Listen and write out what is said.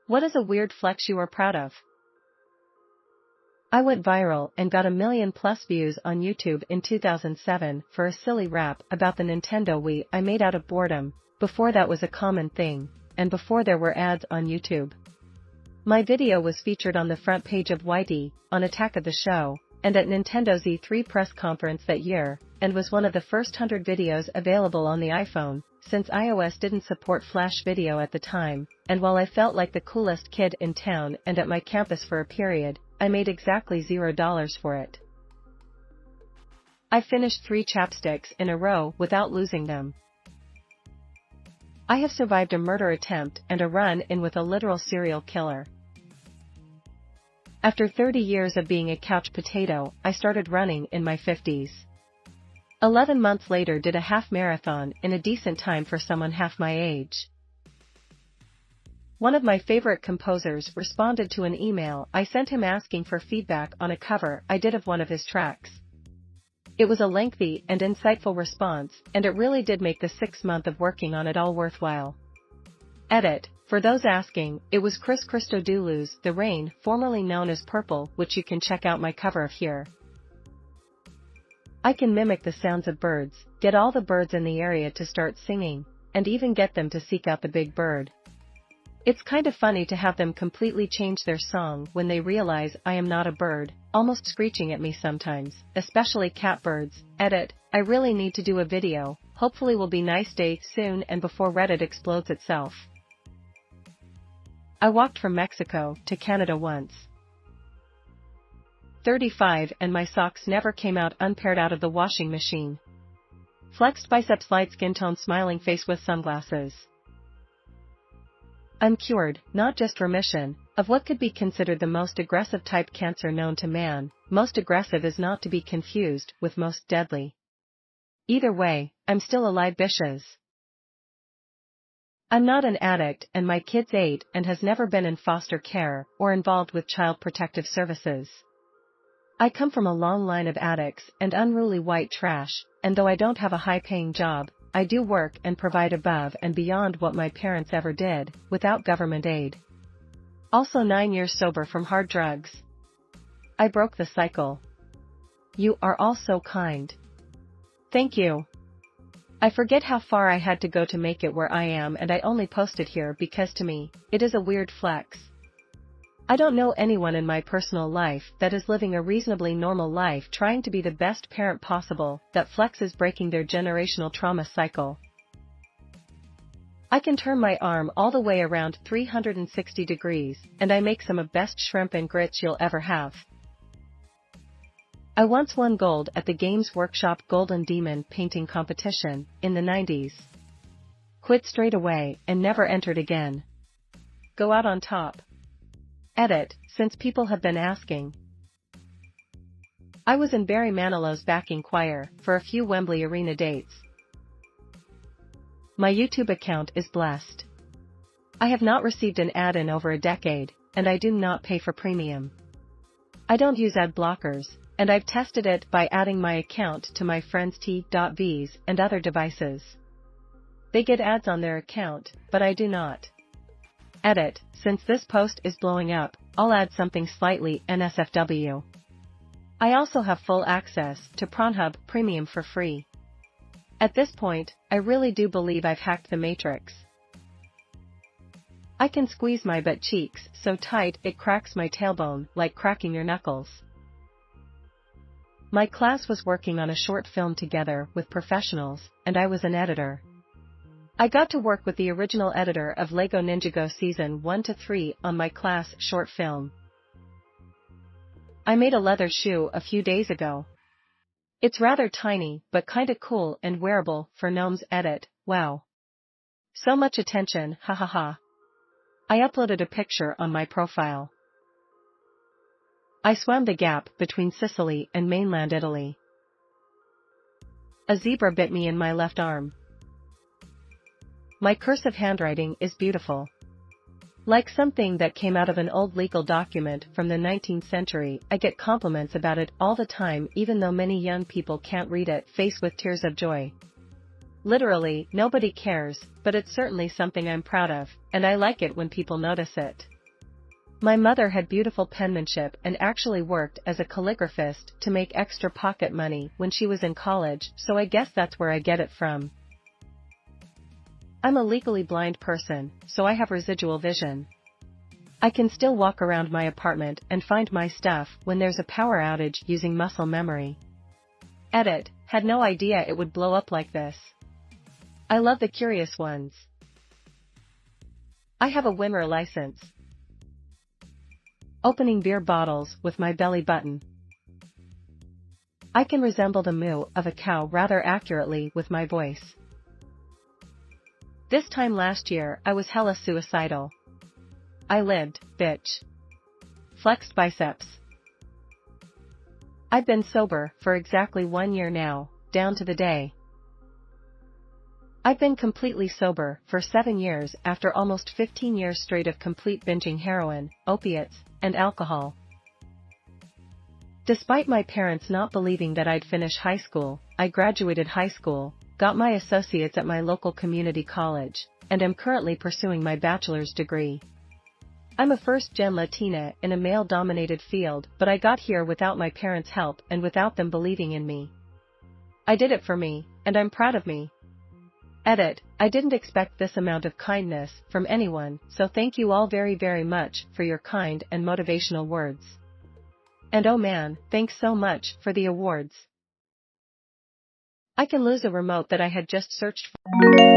What is a weird flex you are proud of? I went viral and got 1 million+ views on YouTube in 2007 for a silly rap about the Nintendo Wii I made out of boredom. Before that was a common thing, and before there were ads on YouTube. My video was featured on the front page of YT, on Attack of the Show, and at Nintendo's E3 press conference that year, and was one of the first 100 videos available on the iPhone, since iOS didn't support Flash Video at the time, and while I felt like the coolest kid in town and at my campus for a period, I made exactly $0 for it. I finished 3 chapsticks in a row without losing them. I have survived a murder attempt and a run-in with a literal serial killer. After 30 years of being a couch potato, I started running in my 50s. 11 months later did a half marathon in a decent time for someone half my age. One of my favorite composers responded to an email I sent him asking for feedback on a cover I did of one of his tracks. It was a lengthy and insightful response, and it really did make the 6 months of working on it all worthwhile. Edit. For those asking, it was Chris Christodoulou's The Rain, formerly known as Purple, which you can check out my cover of here. I can mimic the sounds of birds, get all the birds in the area to start singing, and even get them to seek out the big bird. It's kind of funny to have them completely change their song when they realize I am not a bird, almost screeching at me sometimes, especially catbirds. Edit. I really need to do a video, hopefully will be nice day soon and before Reddit explodes itself. I walked from Mexico to Canada once. 35 and my socks never came out unpaired out of the washing machine. Flexed biceps, light skin tone, smiling face with sunglasses. I'm cured, not just remission, of what could be considered the most aggressive type cancer known to man. Most aggressive is not to be confused with most deadly. Either way, I'm still alive, bitches. I'm not an addict and my kid's 8 and has never been in foster care or involved with child protective services. I come from a long line of addicts and unruly white trash, and though I don't have a high-paying job, I do work and provide above and beyond what my parents ever did, without government aid. Also 9 years sober from hard drugs. I broke the cycle. You are all so kind. Thank you. I forget how far I had to go to make it where I am, and I only posted here because to me, it is a weird flex. I don't know anyone in my personal life that is living a reasonably normal life trying to be the best parent possible that flexes breaking their generational trauma cycle. I can turn my arm all the way around 360 degrees, and I make some of best shrimp and grits you'll ever have. I once won gold at the Games Workshop Golden Demon painting competition in the 90s. Quit straight away and never entered again. Go out on top. Edit, since people have been asking. I was in Barry Manilow's backing choir for a few Wembley Arena dates. My YouTube account is blessed. I have not received an ad in over a decade, and I do not pay for premium. I don't use ad blockers, and I've tested it by adding my account to my friends' T.Vs and other devices. They get ads on their account, but I do not. Edit, since this post is blowing up, I'll add something slightly NSFW. I also have full access to Pornhub Premium for free. At this point, I really do believe I've hacked the matrix. I can squeeze my butt cheeks so tight it cracks my tailbone like cracking your knuckles. My class was working on a short film together with professionals, and I was an editor. I got to work with the original editor of Lego Ninjago Season 1 to 3 on my class short film. I made a leather shoe a few days ago. It's rather tiny, but kinda cool and wearable for gnomes. Edit, wow. So much attention, hahaha. I uploaded a picture on my profile. I swam the gap between Sicily and mainland Italy. A zebra bit me in my left arm. My cursive handwriting is beautiful. Like something that came out of an old legal document from the 19th century, I get compliments about it all the time even though many young people can't read it. Face with tears of joy. Literally, nobody cares, but it's certainly something I'm proud of, and I like it when people notice it. My mother had beautiful penmanship and actually worked as a calligraphist to make extra pocket money when she was in college, so I guess that's where I get it from. I'm a legally blind person, so I have residual vision. I can still walk around my apartment and find my stuff when there's a power outage using muscle memory. Edit, had no idea it would blow up like this. I love the curious ones. I have a Wimmer license. Opening beer bottles with my belly button. I can resemble the moo of a cow rather accurately with my voice. This time last year I was hella suicidal. I lived, bitch. Flexed biceps. I've been sober for exactly 1 year now, down to the day. I've been completely sober for 7 years after almost 15 years straight of complete binging heroin, opiates, and alcohol. Despite my parents not believing that I'd finish high school, I graduated high school, got my associates at my local community college, and am currently pursuing my bachelor's degree. I'm a first-gen Latina in a male-dominated field, but I got here without my parents' help and without them believing in me. I did it for me, and I'm proud of me. Edit, I didn't expect this amount of kindness from anyone, so thank you all very very much for your kind and motivational words. And oh man, thanks so much for the awards. I can lose a remote that I had just searched for.